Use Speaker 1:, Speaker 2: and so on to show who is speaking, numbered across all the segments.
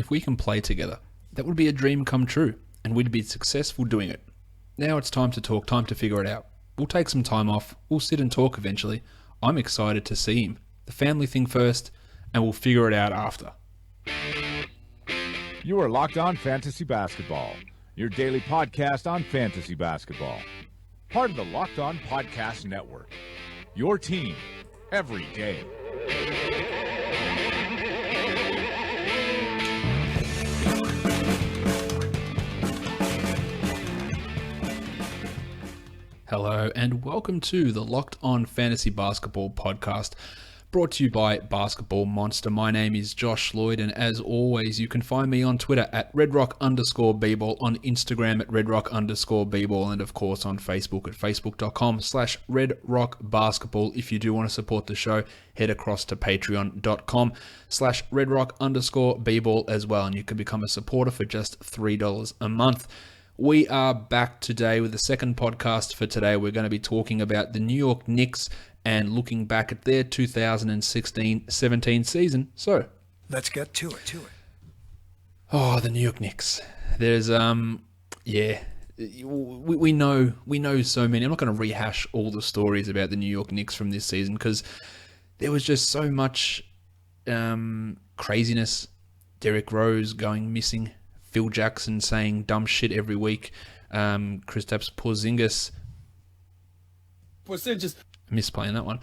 Speaker 1: If we can play together, that would be a dream come true, and we'd be successful doing it. Now it's time to talk, time to figure it out. We'll take some time off, we'll sit and talk eventually. I'm excited to see him. The family thing first, and we'll figure it out after.
Speaker 2: You are Locked On Fantasy Basketball, your daily podcast on fantasy basketball. Part of the Locked On Podcast Network, your team every day.
Speaker 1: Hello and welcome to the Locked On Fantasy Basketball podcast, brought to you by Basketball Monster. My name is Josh Lloyd, and as always, you can find me on Twitter at redrock_bball, on Instagram at redrock_bball, and of course on Facebook at facebook.com/redrockbasketball. If you do want to support the show, head across to patreon.com/redrock_bball as well, and you can become a supporter for just $3 a month. We are back today with the second podcast for today. We're going to be talking about the New York Knicks and looking back at their 2016-17 season. So,
Speaker 3: let's get to it.
Speaker 1: Oh, the New York Knicks. There's, we know so many. I'm not going to rehash all the stories about the New York Knicks from this season because there was just so much craziness. Derrick Rose going missing. Phil Jackson saying dumb shit every week. Kristaps Porzingis. Misplaying that one.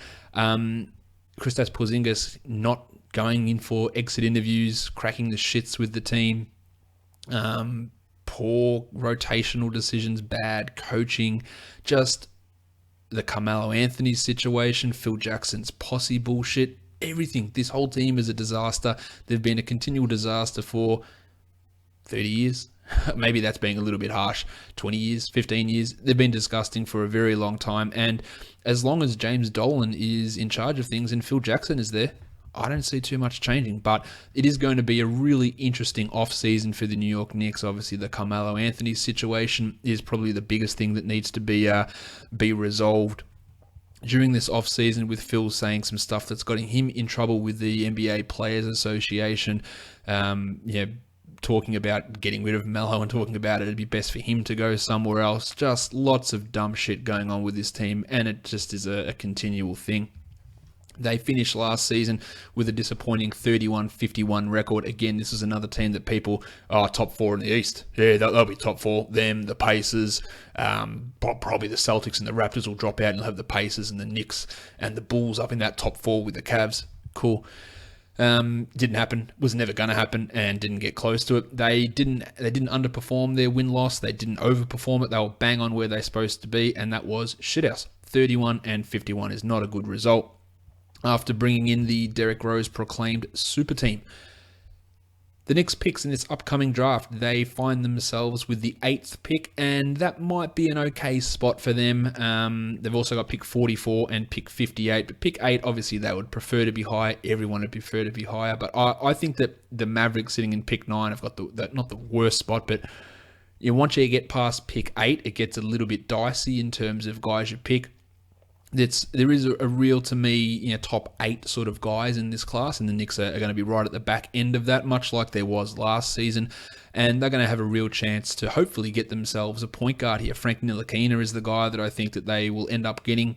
Speaker 1: Kristaps Porzingis not going in for exit interviews, cracking the shits with the team. Poor rotational decisions, bad coaching. Just the Carmelo Anthony situation, Phil Jackson's posse bullshit. Everything. This whole team is a disaster. They've been a continual disaster for 30 years. Maybe that's being a little bit harsh. 20 years, 15 years. They've been disgusting for a very long time. And as long as James Dolan is in charge of things and Phil Jackson is there, I don't see too much changing. But it is going to be a really interesting off-season for the New York Knicks. Obviously, the Carmelo Anthony situation is probably the biggest thing that needs to be resolved during this off-season, with Phil saying some stuff that's got him in trouble with the NBA Players Association. Talking about getting rid of Melo and talking about it'd be best for him to go somewhere else. Just lots of dumb shit going on with this team, and it just is a continual thing. They finished last season with a disappointing 31-51 record. Again, this is another team that people are top four in the East. Yeah, they'll be top four. Them, the Pacers, probably the Celtics and the Raptors will drop out and you'll have the Pacers and the Knicks and the Bulls up in that top four with the Cavs. Cool. Didn't happen, was never going to happen, and didn't get close to it. They didn't underperform their win-loss. They didn't overperform it. They were bang on where they're supposed to be, and that was shithouse. 31-51 is not a good result. After bringing in the Derrick Rose proclaimed super team, the Knicks picks in this upcoming draft, they find themselves with the 8th pick, and that might be an okay spot for them. They've also got pick 44 and pick 58, but pick 8, obviously they would prefer to be higher. Everyone would prefer to be higher, but I think that the Mavericks sitting in pick 9 have got not the worst spot, but once you get past pick 8, it gets a little bit dicey in terms of guys you pick. There is a real, to me, top 8 sort of guys in this class, and the Knicks are going to be right at the back end of that, much like there was last season, and they're going to have a real chance to hopefully get themselves a point guard here. Frank Ntilikina is the guy that I think that they will end up getting,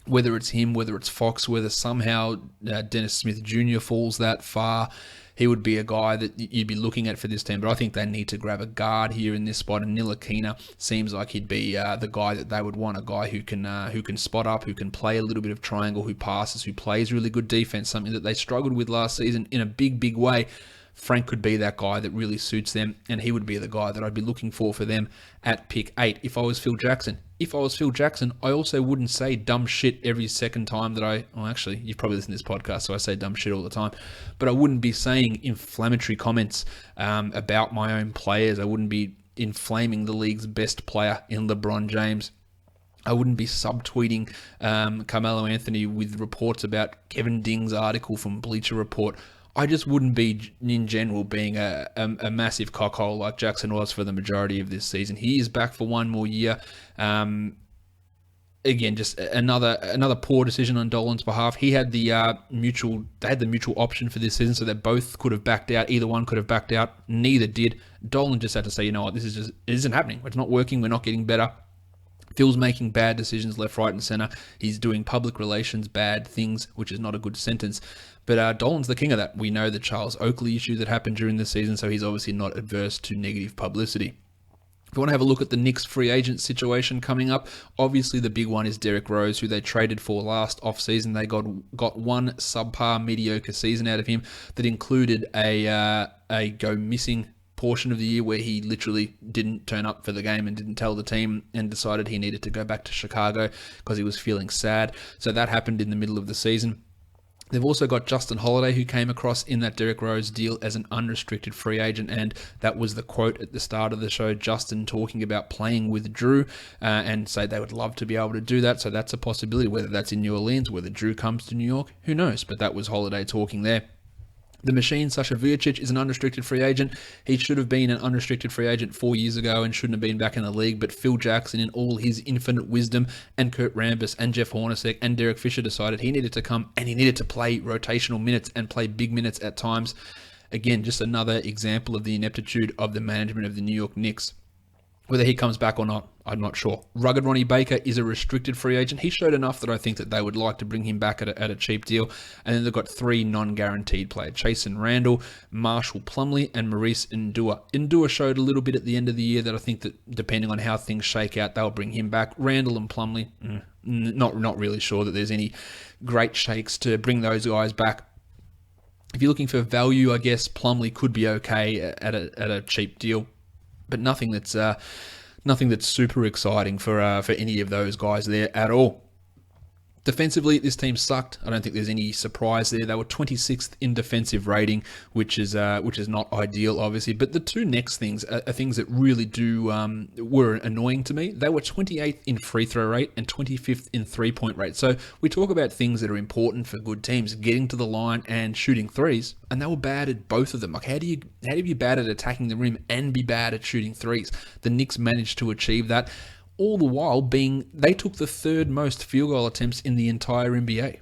Speaker 1: whether it's him, whether it's Fox, whether somehow Dennis Smith Jr. falls that far. He would be a guy that you'd be looking at for this team, but I think they need to grab a guard here in this spot, and Ntilikina seems like he'd be the guy that they would want, a guy who can spot up, who can play a little bit of triangle, who passes, who plays really good defense, something that they struggled with last season in a big way. Frank could be that guy that really suits them, and he would be the guy that I'd be looking for them at pick 8 if I was Phil Jackson. If I was Phil Jackson, I also wouldn't say dumb shit every second time that actually, you've probably listened to this podcast, so I say dumb shit all the time, but I wouldn't be saying inflammatory comments about my own players. I wouldn't be inflaming the league's best player in LeBron James. I wouldn't be subtweeting Carmelo Anthony with reports about Kevin Ding's article from Bleacher Report. I just wouldn't be, in general, being a massive cockhole like Jackson was for the majority of this season. He is back for one more year. again, just another poor decision on Dolan's behalf. He had the mutual option for this season, so they both could have backed out. Either one could have backed out. Neither did. Dolan just had to say, you know what, it isn't happening. It's not working. We're not getting better. Phil's making bad decisions left, right, and centre. He's doing public relations bad things, which is not a good sentence. But Dolan's the king of that. We know the Charles Oakley issue that happened during the season, so he's obviously not adverse to negative publicity. If you want to have a look at the Knicks free agent situation coming up, obviously the big one is Derrick Rose, who they traded for last offseason. They got one subpar mediocre season out of him that included a go missing portion of the year where he literally didn't turn up for the game and didn't tell the team and decided he needed to go back to Chicago because he was feeling sad. So that happened in the middle of the season. They've also got Justin Holiday, who came across in that Derrick Rose deal as an unrestricted free agent, and that was the quote at the start of the show, Justin talking about playing with Drew, and say they would love to be able to do that, so that's a possibility, whether that's in New Orleans, whether Drew comes to New York, who knows, but that was Holiday talking there. The machine, Sasha Vujacic, is an unrestricted free agent. He should have been an unrestricted free agent 4 years ago and shouldn't have been back in the league, but Phil Jackson, in all his infinite wisdom, and Kurt Rambis and Jeff Hornacek and Derek Fisher decided he needed to come and he needed to play rotational minutes and play big minutes at times. Again, just another example of the ineptitude of the management of the New York Knicks. Whether he comes back or not, I'm not sure. Rugged Ronnie Baker is a restricted free agent. He showed enough that I think that they would like to bring him back at a cheap deal. And then they've got three non-guaranteed players: Chasen Randall, Marshall Plumlee, and Maurice Ndua. Ndua showed a little bit at the end of the year that I think that depending on how things shake out, they'll bring him back. Randall and Plumlee, not really sure that there's any great shakes to bring those guys back. If you're looking for value, I guess Plumlee could be okay at a cheap deal, but nothing that's super exciting for any of those guys there at all. Defensively, this team sucked. I don't think there's any surprise there. They were 26th in defensive rating, which is not ideal, obviously. But the two next things are things that really were annoying to me. They were 28th in free throw rate and 25th in three-point rate. So we talk about things that are important for good teams, getting to the line and shooting threes, and they were bad at both of them. Like, how do you be bad at attacking the rim and be bad at shooting threes? The Knicks managed to achieve that. All the while they took the third most field goal attempts in the entire NBA.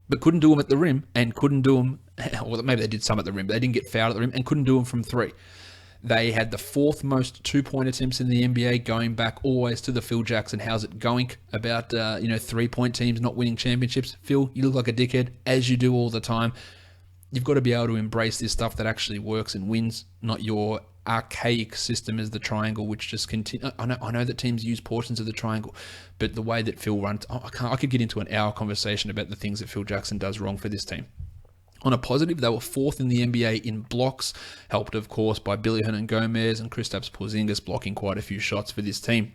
Speaker 1: But couldn't do them at the rim and couldn't do them, well, maybe they did some at the rim, but they didn't get fouled at the rim and couldn't do them from three. They had the fourth most two-point attempts in the NBA, going back always to the Phil Jackson "how's it going" about 3-point teams not winning championships. Phil, you look like a dickhead, as you do all the time. You've got to be able to embrace this stuff that actually works and wins, not your archaic system as the triangle, which just continue. I know that teams use portions of the triangle, but the way that Phil runs, I could get into an hour conversation about the things that Phil Jackson does wrong for this team. On a positive, they were fourth in the NBA in blocks, helped of course by Billy Hernangomez and Kristaps Porzingis blocking quite a few shots for this team.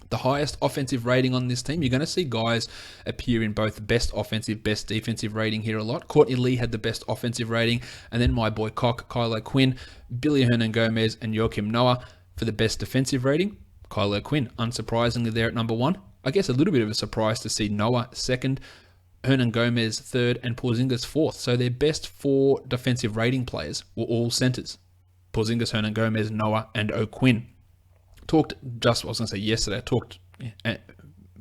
Speaker 1: The highest offensive rating on this team, you're going to see guys appear in both best offensive, best defensive rating here a lot. Courtney Lee had the best offensive rating, and then my boy Kylo Quinn, Billy Hernangomez, and Joakim Noah for the best defensive rating. Kylo Quinn, unsurprisingly, there at number one. I guess a little bit of a surprise to see Noah second, Hernangomez third, and Porzingis fourth. So their best four defensive rating players were all centers: Porzingis, Hernangomez, Noah, and O'Quinn. Talked yesterday,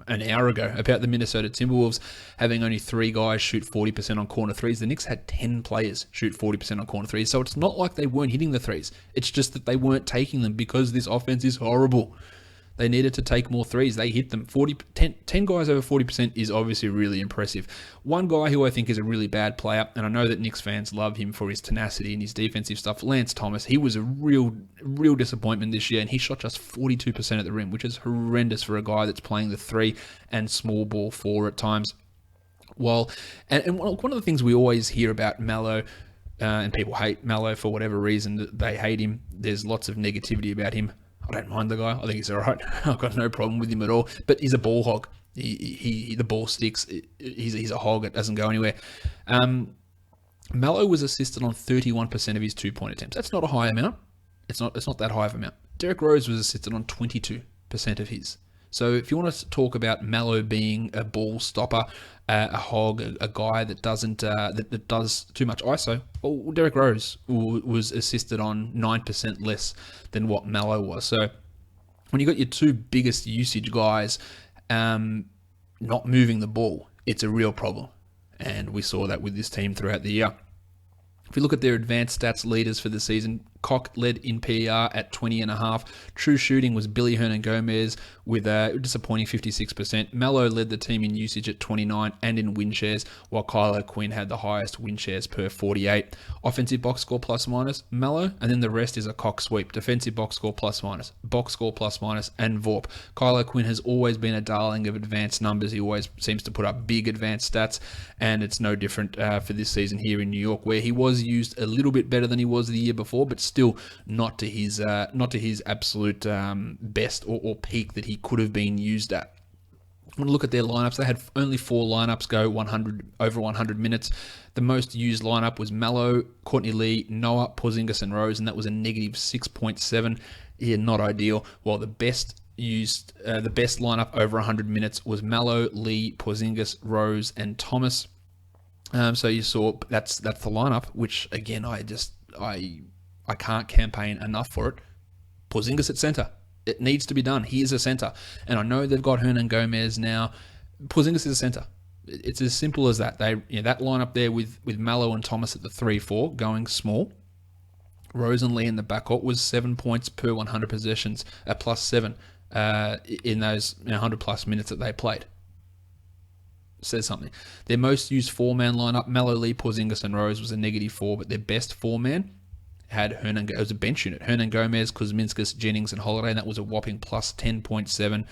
Speaker 1: an hour ago about the Minnesota Timberwolves having only 3 guys shoot 40% on corner threes. The Knicks had 10 players shoot 40% on corner threes. So it's not like they weren't hitting the threes. It's just that they weren't taking them because this offense is horrible. They needed to take more threes. They hit them. 10 guys over 40% is obviously really impressive. One guy who I think is a really bad player, and I know that Knicks fans love him for his tenacity and his defensive stuff, Lance Thomas. He was a real disappointment this year, and he shot just 42% at the rim, which is horrendous for a guy that's playing the 3 and small ball 4 at times. One of the things we always hear about Melo, and people hate Melo for whatever reason, they hate him. There's lots of negativity about him. I don't mind the guy. I think he's all right. I've got no problem with him at all. But he's a ball hog. He the ball sticks. He's a hog. It doesn't go anywhere. Melo was assisted on 31% of his 2-point attempts. That's not a high amount. It's not that high of an amount. Derrick Rose was assisted on 22% of his. So if you want to talk about Melo being a ball stopper, a hog, a guy that doesn't that does too much ISO, well, Derrick Rose was assisted on 9% less than what Melo was. So when you got your two biggest usage guys not moving the ball. It's a real problem. And we saw that with this team throughout the year. If we look at their advanced stats leaders for the season, Koch led in PER at 20.5. True shooting was Billy Hernan-Gomez with a disappointing 56%. Melo led the team in usage at 29 and in win shares, while Kylo Quinn had the highest win shares per 48. Offensive box score plus minus, Melo, and then the rest is a Koch sweep. Defensive box score plus minus, box score plus minus, and VORP. Kylo Quinn has always been a darling of advanced numbers. He always seems to put up big advanced stats, and it's no different for this season here in New York, where he was used a little bit better than he was the year before, but still not to his absolute best or peak that he could have been used at. When I look at their lineups, they had only 4 lineups go over 100 minutes. The most used lineup was Melo, Courtney Lee, Noah, Porzingis, and Rose, and that was a negative 6.7. Yeah, not ideal. While the best lineup over 100 minutes was Melo, Lee, Porzingis, Rose, and Thomas. So you saw that's the lineup, which again I can't campaign enough for it. Porzingis at center. It needs to be done. He is a center. And I know they've got Hernan-Gomez now. Porzingis is a center. It's as simple as that. That lineup there with Melo and Thomas at the 3-4 going small. Rose and Lee in the backcourt was 7 points per 100 possessions at +7 in those 100 plus minutes that they played. Says something. Their most used 4-man lineup, Melo, Lee, Porzingis, and Rose, was a -4, but their best 4-man had it was a bench unit. Hernan-Gomez, Kuzminskas, Jennings, and Holiday, and that was a whopping +10.7.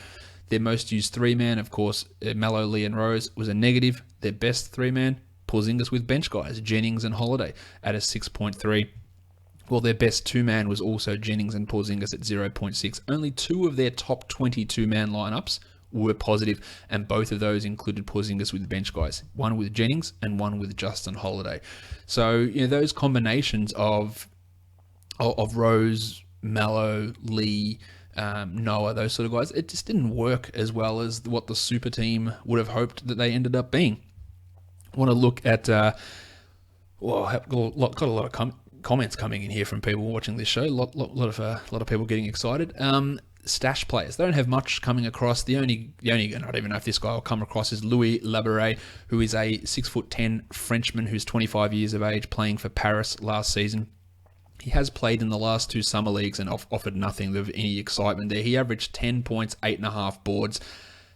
Speaker 1: Their most used 3-man, of course, Melo, Lee, and Rose, was a negative. Their best 3-man, Porzingis with bench guys, Jennings and Holiday, at a 6.3. Well, their best 2-man was also Jennings and Porzingis at 0.6. Only 2 of their top 22-man lineups were positive, and both of those included Porzingis with bench guys, one with Jennings and one with Justin Holiday. So, those combinations of Rose, Melo, Lee, Noah, those sort of guys, it just didn't work as well as what the super team would have hoped that they ended up being. I want to look at, got a lot of comments coming in here from people watching this show. A lot of people getting excited. Stash players. They don't have much coming across. The only, and I don't even know if this guy will come across, is Louis Labarre, who is a 6'10" Frenchman who's 25 years of age, playing for Paris last season. He has played in the last 2 summer leagues and offered nothing of any excitement there. He averaged 10 points, 8.5 boards,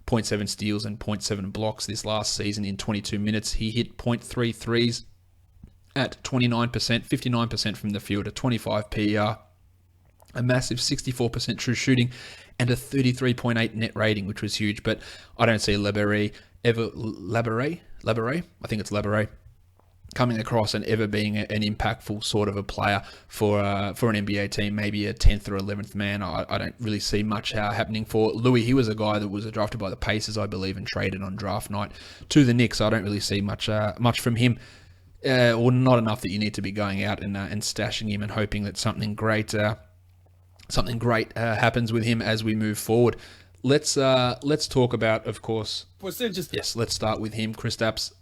Speaker 1: 0.7 steals, and 0.7 blocks this last season in 22 minutes. He hit 0.3 threes at 29%, 59% from the field, a 25 PER, a massive 64% true shooting, and a 33.8 net rating, which was huge. But I don't see Labarre, I think it's Labarre, coming across and ever being an impactful sort of a player for an NBA team, maybe a 10th or 11th man. I don't really see much happening for Louis. He was a guy that was drafted by the Pacers, I believe, and traded on draft night to the Knicks. I don't really see much from him, or not enough that you need to be going out and stashing him and hoping that something great happens with him as we move forward. Let's talk about, of course. Yes, let's start with him, Kristaps.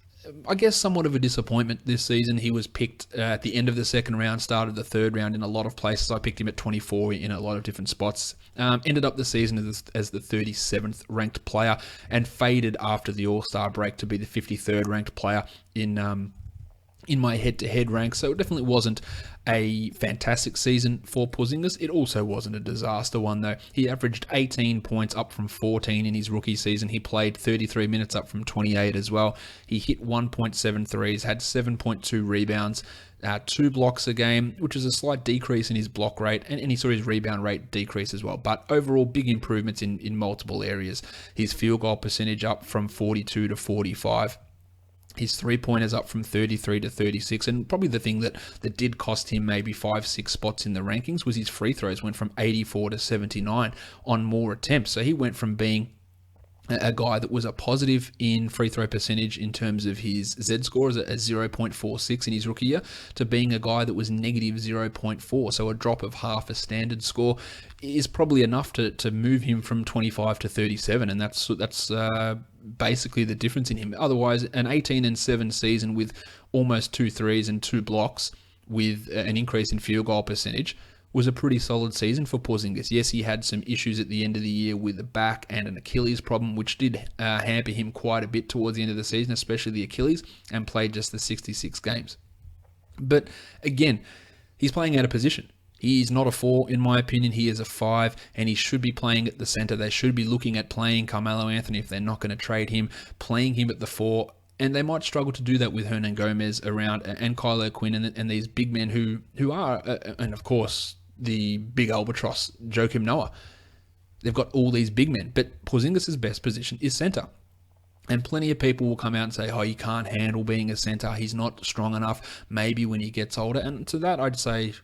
Speaker 1: I guess somewhat of a disappointment this season. He was picked at the end of the second round, started the third round in a lot of places. I picked him at 24 in a lot of different spots. Ended up the season as the 37th ranked player and faded after the All-Star break to be the 53rd ranked player in my head-to-head rank. So it definitely wasn't a fantastic season for Porzingis. It also wasn't a disaster one, though. He averaged 18 points, up from 14 in his rookie season. He played 33 minutes, up from 28 as well. He hit 1.7 threes, had 7.2 rebounds, 2 blocks a game, which is a slight decrease in his block rate, and he saw his rebound rate decrease as well. But overall, big improvements in multiple areas. His field goal percentage up from 42 to 45. His 3-pointers up from 33 to 36, and probably the thing that did cost him maybe 5-6 spots in the rankings was his free throws went from 84 to 79 on more attempts. So he went from being a guy that was a positive in free throw percentage in terms of his Z score as a 0.46 in his rookie year to being a guy that was negative 0.4. So a drop of half a standard score is probably enough to move him from 25 to 37, and that's basically the difference in him. Otherwise, an 18-7 season with almost 2 threes and 2 blocks with an increase in field goal percentage was a pretty solid season for Porzingis. Yes, he had some issues at the end of the year with the back and an Achilles problem, which did hamper him quite a bit towards the end of the season, especially the Achilles, and played just the 66 games. But again, he's playing out of position. He's not a 4, in my opinion. He is a 5, and he should be playing at the center. They should be looking at playing Carmelo Anthony if they're not going to trade him, playing him at the 4, and they might struggle to do that with Hernan Gomez around and Kylo Quinn and these big men who are, and of course, the big albatross, Joakim Noah. They've got all these big men, but Porzingis' best position is center. And plenty of people will come out and say, oh, he can't handle being a center. He's not strong enough, maybe when he gets older. And to that, I'd say,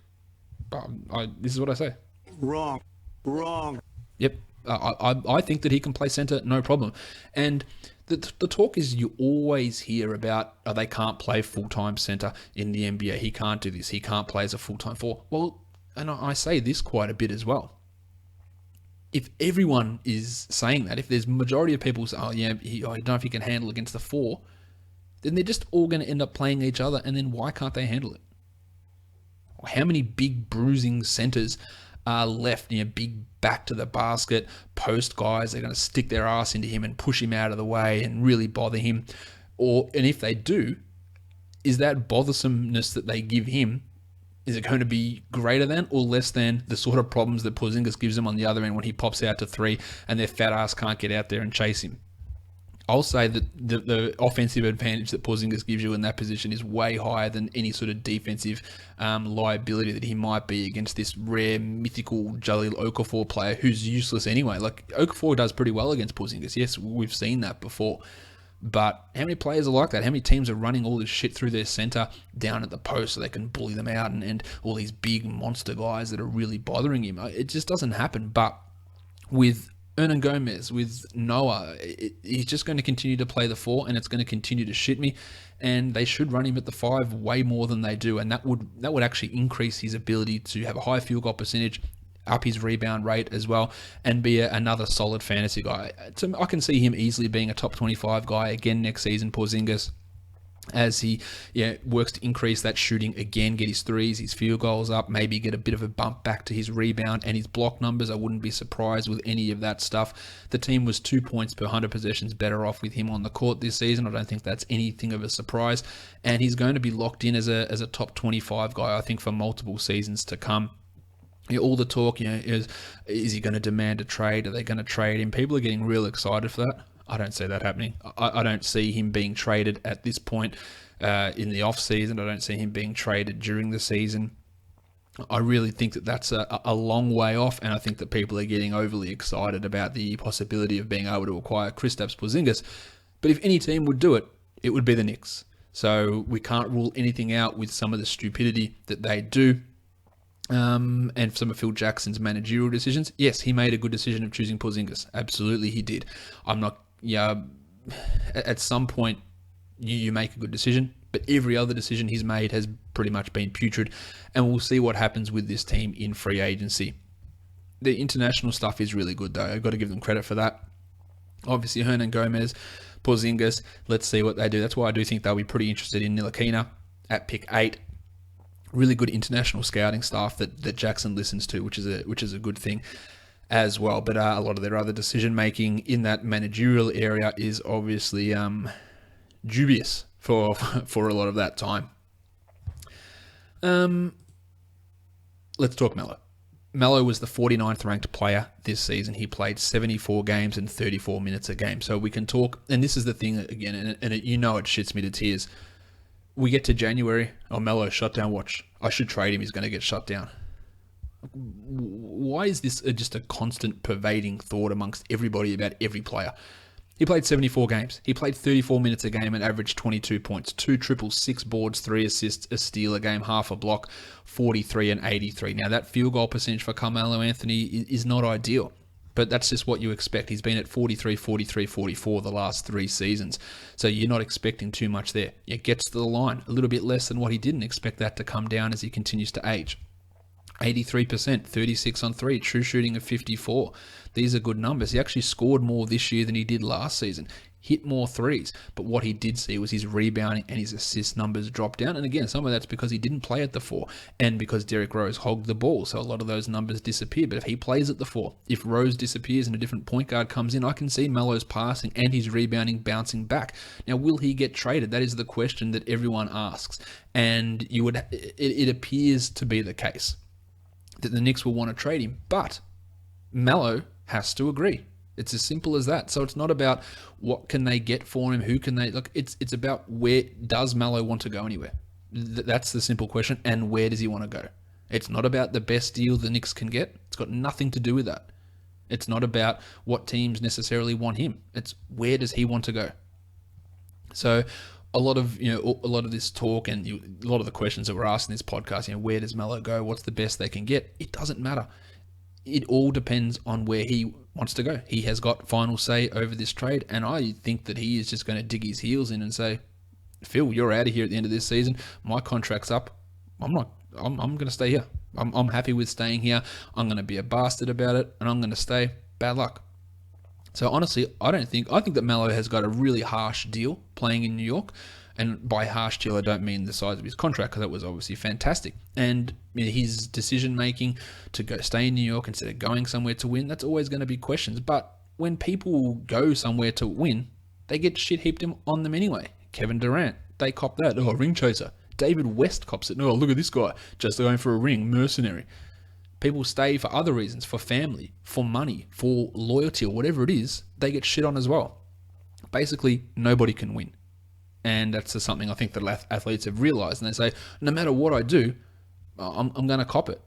Speaker 1: this is what I say.
Speaker 3: Wrong.
Speaker 1: Yep. I think that he can play center, no problem. And the talk is you always hear about, they can't play full-time center in the NBA. He can't do this. He can't play as a full-time 4. Well, and I say this quite a bit as well. If everyone is saying that, if there's majority of people say, I don't know if he can handle against the 4, then they're just all going to end up playing each other, and then why can't they handle it? How many big bruising centers are left, big back to the basket, post guys, they're going to stick their ass into him and push him out of the way and really bother him? And if they do, is that bothersomeness that they give him, is it going to be greater than or less than the sort of problems that Porzingis gives them on the other end when he pops out to 3 and their fat ass can't get out there and chase him? I'll say that the offensive advantage that Porzingis gives you in that position is way higher than any sort of defensive liability that he might be against this rare, mythical Jahlil Okafor player who's useless anyway. Like, Okafor does pretty well against Porzingis. Yes, we've seen that before. But how many players are like that? How many teams are running all this shit through their center down at the post so they can bully them out and all these big monster guys that are really bothering him? It just doesn't happen. But with Hernan Gomez, with Noah, he's just going to continue to play the 4 and it's going to continue to shit me. And they should run him at the 5 way more than they do. And that would actually increase his ability to have a high field goal percentage, up his rebound rate as well, and be another solid fantasy guy. I can see him easily being a top 25 guy again next season, Porzingis, as he works to increase that shooting again, get his threes, his field goals up, maybe get a bit of a bump back to his rebound and his block numbers. I wouldn't be surprised with any of that stuff. The team was 2 points per 100 possessions better off with him on the court this season. I don't think that's anything of a surprise, and he's going to be locked in as a top 25 guy, I think, for multiple seasons to come. All the talk, is he going to demand a trade? Are they going to trade him? People are getting real excited for that. I don't see that happening. I don't see him being traded at this point in the off season. I don't see him being traded during the season. I really think that that's a long way off, and I think that people are getting overly excited about the possibility of being able to acquire Kristaps Porzingis. But if any team would do it, it would be the Knicks. So we can't rule anything out with some of the stupidity that they do. And some of Phil Jackson's managerial decisions. Yes, he made a good decision of choosing Porzingis. Absolutely, he did. At some point, you make a good decision, but every other decision he's made has pretty much been putrid, and we'll see what happens with this team in free agency. The international stuff is really good, though. I've got to give them credit for that. Obviously, Hernan Gomez, Porzingis, let's see what they do. That's why I do think they'll be pretty interested in Ntilikina at pick 8. Really good international scouting staff that Jackson listens to, which is a good thing as well. But a lot of their other decision making in that managerial area is obviously dubious for a lot of that time. Let's talk Melo. Melo was the 49th ranked player this season. He played 74 games and 34 minutes a game. So we can talk, and this is the thing again, and it shits me to tears. We get to January, Melo, shutdown watch. I should trade him, he's going to get shut down. Why is this just a constant pervading thought amongst everybody about every player? He played 74 games. He played 34 minutes a game and averaged 22 points, 2 triples, 6 boards, 3 assists, a steal a game, half a block, 43 and 83. Now that field goal percentage for Carmelo Anthony is not ideal. But that's just what you expect. He's been at 43, 43, 44 the last 3 seasons. So you're not expecting too much there. It gets to the line. A little bit less than what he didn't expect that to come down as he continues to age. 83%, 36 on 3, true shooting of 54. These are good numbers. He actually scored more this year than he did last season. hit more threes. But what he did see was his rebounding and his assist numbers drop down. And again, some of that's because he didn't play at the 4 and because Derrick Rose hogged the ball. So a lot of those numbers disappear. But if he plays at the 4, if Rose disappears and a different point guard comes in, I can see Melo's passing and his rebounding bouncing back. Now, will he get traded? That is the question that everyone asks. And it appears to be the case that the Knicks will want to trade him. But Melo has to agree. It's as simple as that. So it's not about what can they get for him, who can they look. It's about where does Melo want to go anywhere. That's the simple question. And where does he want to go? It's not about the best deal the Knicks can get. It's got nothing to do with that. It's not about what teams necessarily want him. It's where does he want to go. So a lot of this talk and a lot of the questions that we're asked in this podcast, where does Melo go? What's the best they can get? It doesn't matter. It all depends on where he wants to go. He has got final say over this trade, and I think that he is just going to dig his heels in and say, Phil, you're out of here at the end of this season. My contract's up. I'm going to stay here. I'm happy with staying here. I'm going to be a bastard about it, and I'm going to stay. Bad luck. So honestly, I think that Melo has got a really harsh deal playing in New York. And by harsh deal, I don't mean the size of his contract, because that was obviously fantastic. And his decision-making to go stay in New York instead of going somewhere to win, that's always going to be questions. But when people go somewhere to win, they get shit heaped on them anyway. Kevin Durant, they cop that. Oh, ring chaser. David West cops it. No, look at this guy, just going for a ring, mercenary. People stay for other reasons, for family, for money, for loyalty, or whatever it is. They get shit on as well. Basically, nobody can win. And that's just something I think that athletes have realized. And they say, no matter what I do, I'm going to cop it.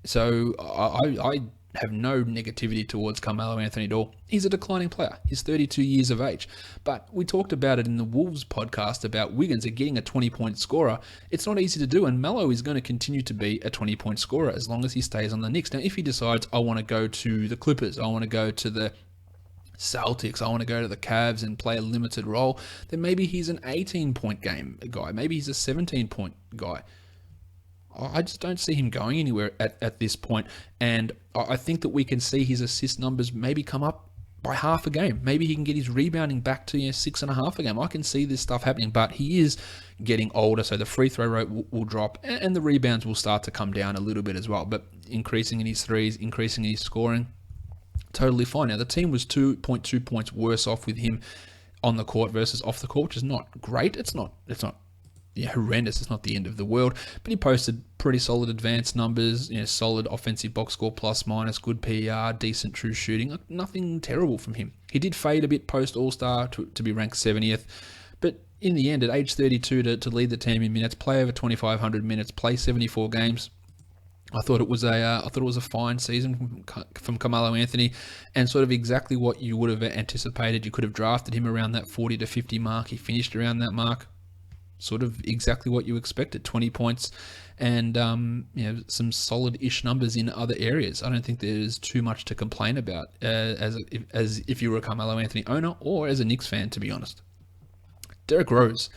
Speaker 1: So I have no negativity towards Carmelo Anthony at all. He's a declining player. He's 32 years of age. But we talked about it in the Wolves podcast about Wiggins getting a 20-point scorer. It's not easy to do, and Melo is going to continue to be a 20-point scorer as long as he stays on the Knicks. Now, if he decides, I want to go to the Clippers, I want to go to the Celtics, I want to go to the Cavs and play a limited role, then maybe he's an 18-point game guy. Maybe he's a 17-point guy. I just don't see him going anywhere at this point. And I think that we can see his assist numbers maybe come up by half a game. Maybe he can get his rebounding back to 6.5 a game. I can see this stuff happening, but he is getting older, so the free throw rate will drop, and the rebounds will start to come down a little bit as well. But increasing in his threes, increasing in his scoring, totally fine. Now, the team was 2.2 points worse off with him on the court versus off the court, which is not great. It's not horrendous. It's not the end of the world. But he posted pretty solid advanced numbers, solid offensive box score, plus minus, good PER, decent true shooting. Nothing terrible from him. He did fade a bit post All-Star to be ranked 70th. But in the end, at age 32, to lead the team in minutes, play over 2,500 minutes, play 74 games, I thought it was a fine season from Carmelo Anthony, and sort of exactly what you would have anticipated. You could have drafted him around that 40 to 50 mark. He finished around that mark, sort of exactly what you expected. 20 points, and some solid-ish numbers in other areas. I don't think there's too much to complain about as if you were a Carmelo Anthony owner or as a Knicks fan, to be honest. Derrick Rose,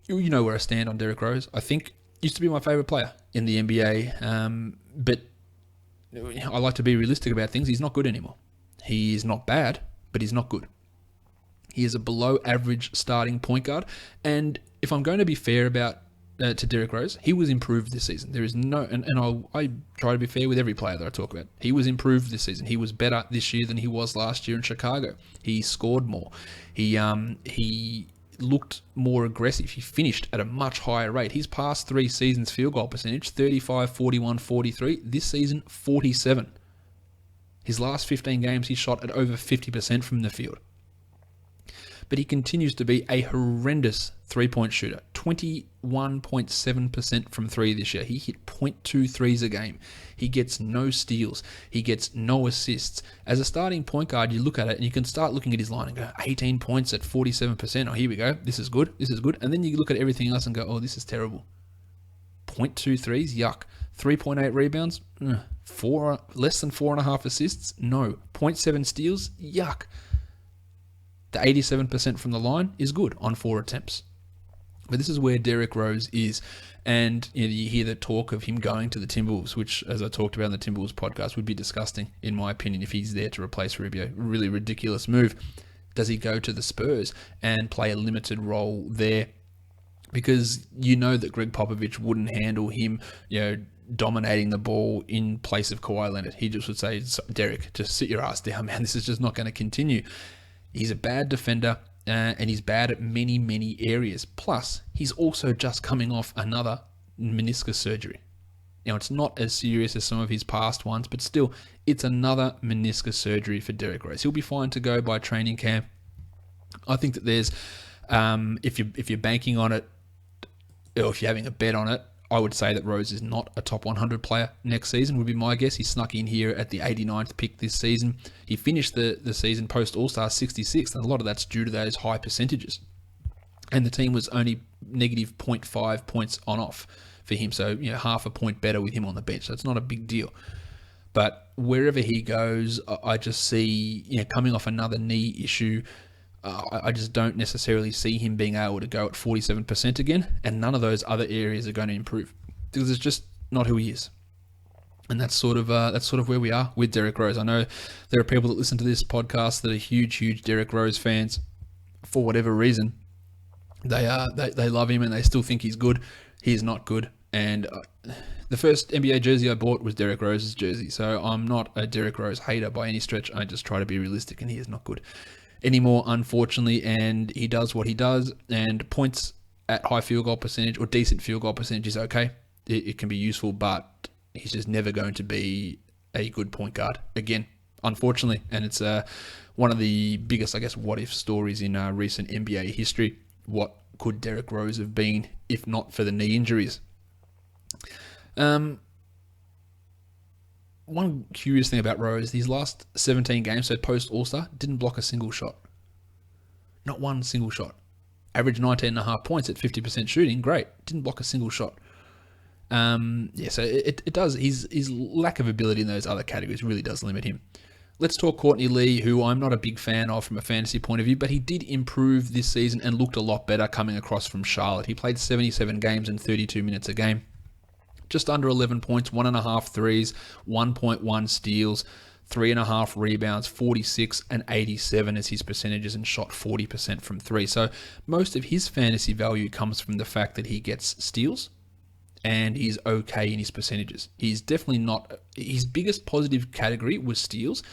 Speaker 1: you know where I stand on Derrick Rose. I think used to be my favorite player in the NBA, but I like to be realistic about things. He's not good anymore. He is not bad, but he's not good. He is a below-average starting point guard, and if I'm going to be fair about to Derrick Rose, he was improved this season. There is no, and I try to be fair with every player that I talk about. He was improved this season. He was better this year than he was last year in Chicago. He scored more. He looked more aggressive. He finished at a much higher rate. His past 3 seasons field goal percentage, 35, 41, 43. This season, 47. His last 15 games, he shot at over 50% from the field. But he continues to be a horrendous three-point shooter. 21.7% from 3 this year. He hit 0.2 threes a game. He gets no steals. He gets no assists. As a starting point guard, you look at it and you can start looking at his line and go, 18 points at 47%. Oh, here we go. This is good. This is good. And then you look at everything else and go, oh, this is terrible. 0.2 threes? Yuck. 3.8 rebounds? Less than 4.5 assists? No. 0.7 steals? Yuck. The 87% from the line is good on 4 attempts. But this is where Derrick Rose is. And you hear the talk of him going to the Timberwolves, which, as I talked about in the Timberwolves podcast, would be disgusting, in my opinion, if he's there to replace Rubio. Really ridiculous move. Does he go to the Spurs and play a limited role there? Because you know that Greg Popovich wouldn't handle him, dominating the ball in place of Kawhi Leonard. He just would say, Derek, just sit your ass down, man. This is just not going to continue. He's a bad defender. And he's bad at many, many areas. Plus, he's also just coming off another meniscus surgery. It's not as serious as some of his past ones, but still, it's another meniscus surgery for Derrick Rose. He'll be fine to go by training camp. I think that there's, if you're banking on it, or if you're having a bet on it, I would say that Rose is not a top 100 player next season, would be my guess. He snuck in here at the 89th pick this season. He finished the season post All-Star 66th, and a lot of that's due to those high percentages. And the team was only negative 0.5 points on off for him, so half a point better with him on the bench. So it's not a big deal. But wherever he goes, I just see, coming off another knee issue, I just don't necessarily see him being able to go at 47% again, and none of those other areas are going to improve because it's just not who he is. And that's sort of where we are with Derrick Rose. I know there are people that listen to this podcast that are huge Derrick Rose fans for whatever reason. They love him and they still think he's good. He is not good. And the first NBA jersey I bought was Derrick Rose's jersey, so I'm not a Derrick Rose hater by any stretch. I just try to be realistic, and he is not good anymore, unfortunately, and he does what he does, and points at high field goal percentage or decent field goal percentage is okay. It can be useful, but he's just never going to be a good point guard again, unfortunately, and it's one of the biggest, I guess, what-if stories in recent NBA history. What could Derrick Rose have been if not for the knee injuries? One curious thing about Rose, these last 17 games, so post All-Star, didn't block a single shot. Not one single shot. Averaged 19.5 points at 50% shooting, great. Didn't block a single shot. So it does. His lack of ability in those other categories really does limit him. Let's talk Courtney Lee, who I'm not a big fan of from a fantasy point of view, but he did improve this season and looked a lot better coming across from Charlotte. He played 77 games and 32 minutes a game. Just under 11 points, 1.5 threes, 1.1 steals, 3.5 rebounds, 46 and 87 as his percentages, and shot 40% from three. So most of his fantasy value comes from the fact that he gets steals and he's okay in his percentages. He's definitely not, his biggest positive category was steals,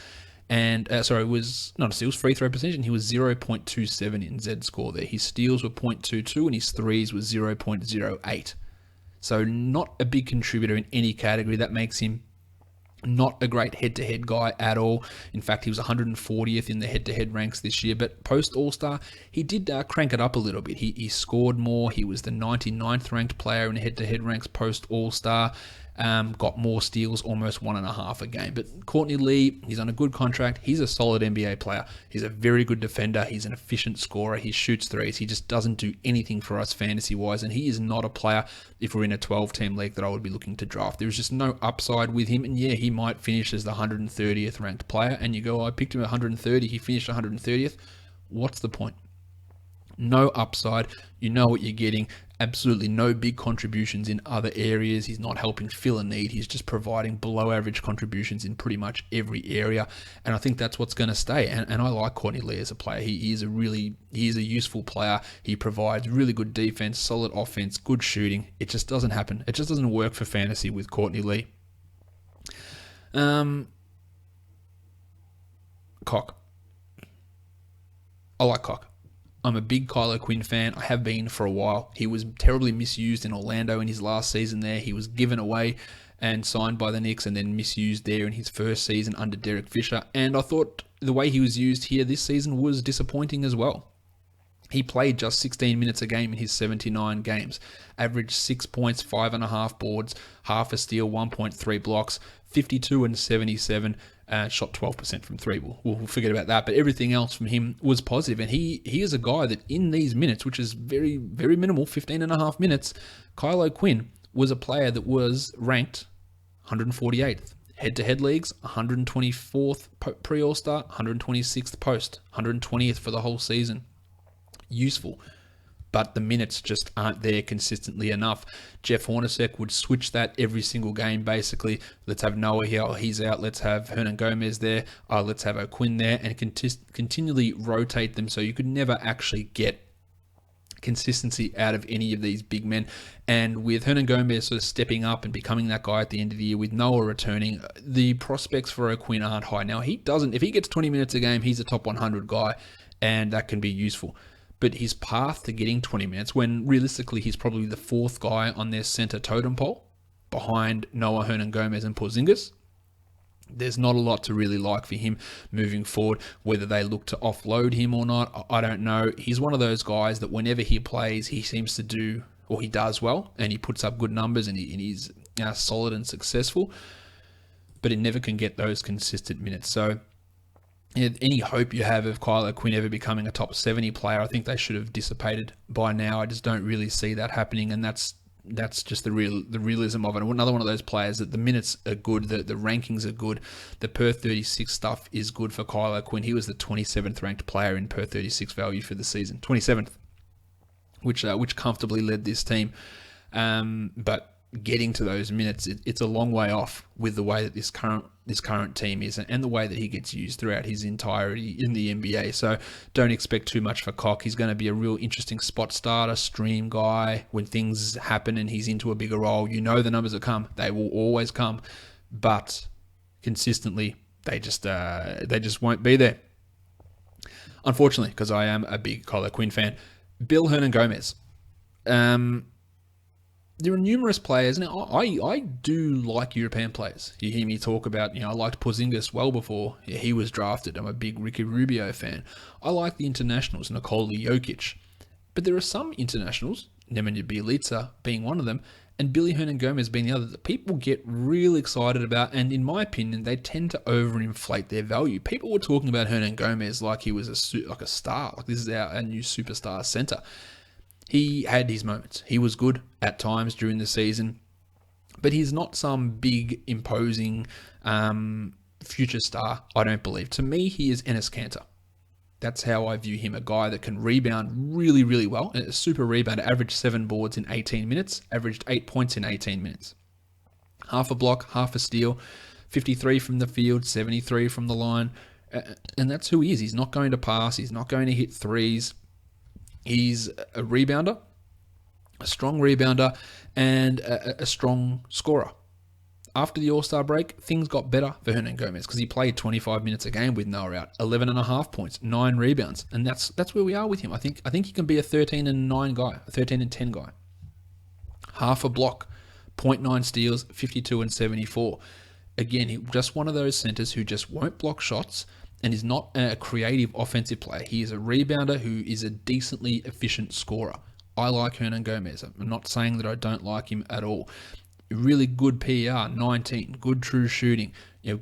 Speaker 1: and was not steals, free throw percentage, and he was 0.27 in Z score there. His steals were 0.22 and his threes was 0.08. So not a big contributor in any category. That makes him not a great head-to-head guy at all. In fact, he was 140th in the head-to-head ranks this year. But post-All-Star, he did crank it up a little bit. He scored more. He was the 99th ranked player in head-to-head ranks post-All-Star. Got more steals, almost 1.5 a game. But Courtney Lee, he's on a good contract. He's a solid NBA player. He's a very good defender. He's an efficient scorer. He shoots threes. He just doesn't do anything for us fantasy-wise. And he is not a player, if we're in a 12-team league, that I would be looking to draft. There's just no upside with him. And yeah, he might finish as the 130th ranked player. And you go, I picked him at 130. He finished 130th. What's the point? No upside. You know what you're getting. Absolutely no big contributions in other areas. He's not helping fill a need. He's just providing below average contributions in pretty much every area. And I think that's what's going to stay. And I like Courtney Lee as a player. He is a useful player. He provides really good defense, solid offense, good shooting. It just doesn't happen. It just doesn't work for fantasy with Courtney Lee. Cock. I like Cock. I'm a big Kylo Quinn fan. I have been for a while. He was terribly misused in Orlando in his last season there. He was given away and signed by the Knicks and then misused there in his first season under Derek Fisher. And I thought the way he was used here this season was disappointing as well. He played just 16 minutes a game in his 79 games, averaged 6 points, 5.5 boards, half a steal, 1.3 blocks, 52 and 77, shot 12% from three. We'll forget about that, but everything else from him was positive. And he is a guy that in these minutes, which is very, very minimal, 15.5 minutes, Kylo Quinn was a player that was ranked 148th. Head-to-head leagues, 124th pre-All-Star, 126th post, 120th for the whole season. Useful. but the minutes just aren't there consistently enough. Jeff Hornacek would switch that every single game, basically. Let's have Noah here, oh, he's out. Let's have Hernan Gomez there. Let's have O'Quinn there, and continually rotate them, so you could never actually get consistency out of any of these big men. And with Hernan Gomez sort of stepping up and becoming that guy at the end of the year, with Noah returning, the prospects for O'Quinn aren't high. Now, if he gets 20 minutes a game, he's a top 100 guy, and that can be useful. But his path to getting 20 minutes, when realistically he's probably the fourth guy on their center totem pole, behind Noah, Hernan Gomez, and Porzingis, there's not a lot to really like for him moving forward. Whether they look to offload him or not, I don't know. He's one of those guys that whenever he plays, he seems to do, or he does well, and he puts up good numbers, and he's solid and successful, but he never can get those consistent minutes. So any hope you have of Kyle O'Quinn ever becoming a top 70 player, I think they should have dissipated by now. I just don't really see that happening, and that's just the realism of it. Another one of those players that the minutes are good, the rankings are good, the per 36 stuff is good for Kyle O'Quinn. He was the 27th ranked player in per 36 value for the season, 27th, which comfortably led this team. But getting to those minutes, it's a long way off with the way that this current team is, and the way that he gets used throughout his entirety in the NBA. So don't expect too much for Cock. He's going to be a real interesting spot starter, stream guy. When things happen and he's into a bigger role, the numbers will come. They will always come, but consistently they just won't be there. Unfortunately, because I am a big Kyle O'Quinn fan. Bill Hernan Gomez. There are numerous players, and I do like European players. You hear me talk about, I liked Porzingis well before he was drafted. I'm a big Ricky Rubio fan. I like the internationals, Nikola Jokic. But there are some internationals, Nemanja Bjelica being one of them, and Billy Hernan Gomez being the other, that people get real excited about, and in my opinion, they tend to overinflate their value. People were talking about Hernan Gomez like he was a star, like this is our new superstar center. He had his moments. He was good at times during the season, but he's not some big, imposing future star, I don't believe. To me, he is Enes Kanter. That's how I view him, a guy that can rebound really, really well. A super rebounder, averaged 7 boards in 18 minutes, averaged 8 points in 18 minutes. Half a block, half a steal, 53 from the field, 73 from the line, and that's who he is. He's not going to pass. He's not going to hit threes. He's a rebounder, a strong rebounder, and a strong scorer. After the All-Star break, things got better for Hernan Gomez because he played 25 minutes a game with Noah out, 11.5 points, 9 rebounds, and that's where we are with him. I think he can be a 13-9 guy, a 13-10 guy. Half a block, 0.9 steals, 52 and 74. Again, just one of those centers who just won't block shots and is not a creative offensive player. He is a rebounder who is a decently efficient scorer. I like Hernan Gomez. I'm not saying that I don't like him at all. Really good PER, 19. Good true shooting.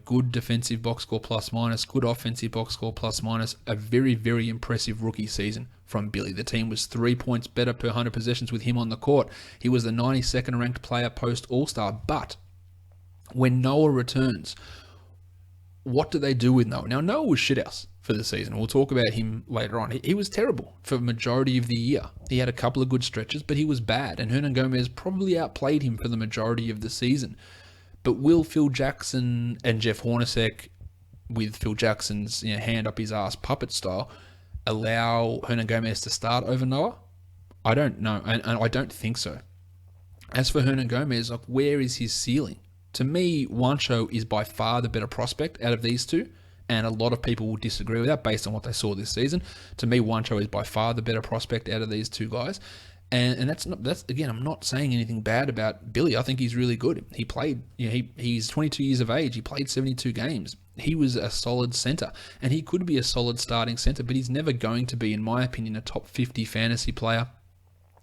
Speaker 1: Good defensive box score plus minus. Good offensive box score plus minus. A very, very impressive rookie season from Billy. The team was 3 points better per 100 possessions with him on the court. He was the 92nd ranked player post All-Star. But when Noah returns, what do they do with Noah? Now, Noah was shithouse for the season. We'll talk about him later on. He was terrible for the majority of the year. He had a couple of good stretches, but he was bad. And Hernan Gomez probably outplayed him for the majority of the season. But will Phil Jackson and Jeff Hornacek, with Phil Jackson's hand up his ass puppet style, allow Hernan Gomez to start over Noah? I don't know, and I don't think so. As for Hernan Gomez, where is his ceiling? To me, Juancho is by far the better prospect out of these two, and a lot of people will disagree with that based on what they saw this season. To me, Juancho is by far the better prospect out of these two guys, and that's again, I'm not saying anything bad about Billy. I think he's really good. He played, he's 22 years of age. He played 72 games. He was a solid center, and he could be a solid starting center, but he's never going to be, in my opinion, a top 50 fantasy player.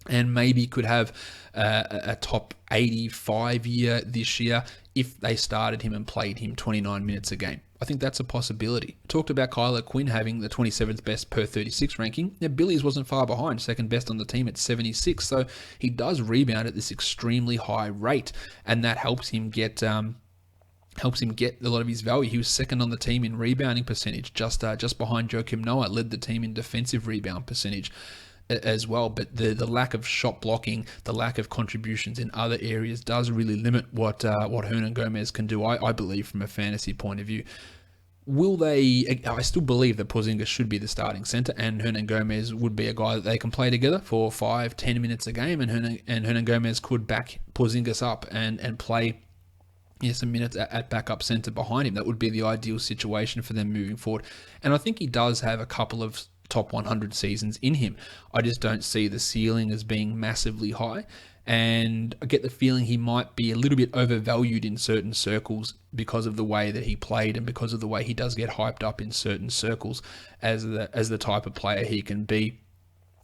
Speaker 1: And maybe could have a top 85 year this year if they started him and played him 29 minutes a game. I think that's a possibility. I talked about Kyle O'Quinn having the 27th best per 36 ranking. Now, Billy's wasn't far behind, second best on the team at 76. So he does rebound at this extremely high rate, and that helps him get a lot of his value. He was second on the team in rebounding percentage, just behind Joakim Noah, led the team in defensive rebound percentage. as well. But the lack of shot blocking, the lack of contributions in other areas does really limit what Hernangomez can do, I believe, from a fantasy point of view. Will they? I still believe that Porzingis should be the starting center, and Hernangomez would be a guy that they can play together for 5-10 minutes a game, and Hernangomez could back Porzingis up and play some minutes at backup center behind him. That would be the ideal situation for them moving forward. And I think he does have a couple of top 100 seasons in him. I just don't see the ceiling as being massively high. And I get the feeling he might be a little bit overvalued in certain circles because of the way that he played and because of the way he does get hyped up in certain circles as the type of player he can be.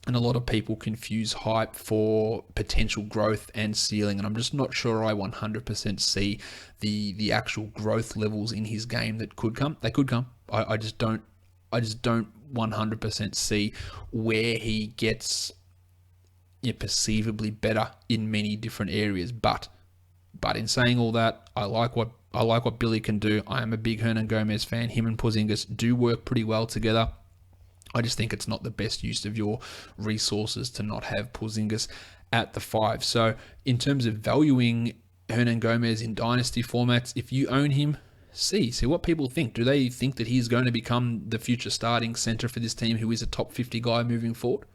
Speaker 1: And a lot of people confuse hype for potential growth and ceiling, and I'm just not sure I 100% see the actual growth levels in his game that could come. They could come. I just don't 100% see where he gets perceivably better in many different areas. But in saying all that, I like what Billy can do. I am a big Hernangomez fan. Him and Porzingis do work pretty well together. I just think it's not the best use of your resources to not have Porzingis at the 5. So in terms of valuing Hernangomez in dynasty formats, if you own him, see what people think. Do they think that he's going to become the future starting center for this team, who is a top 50 guy moving forward?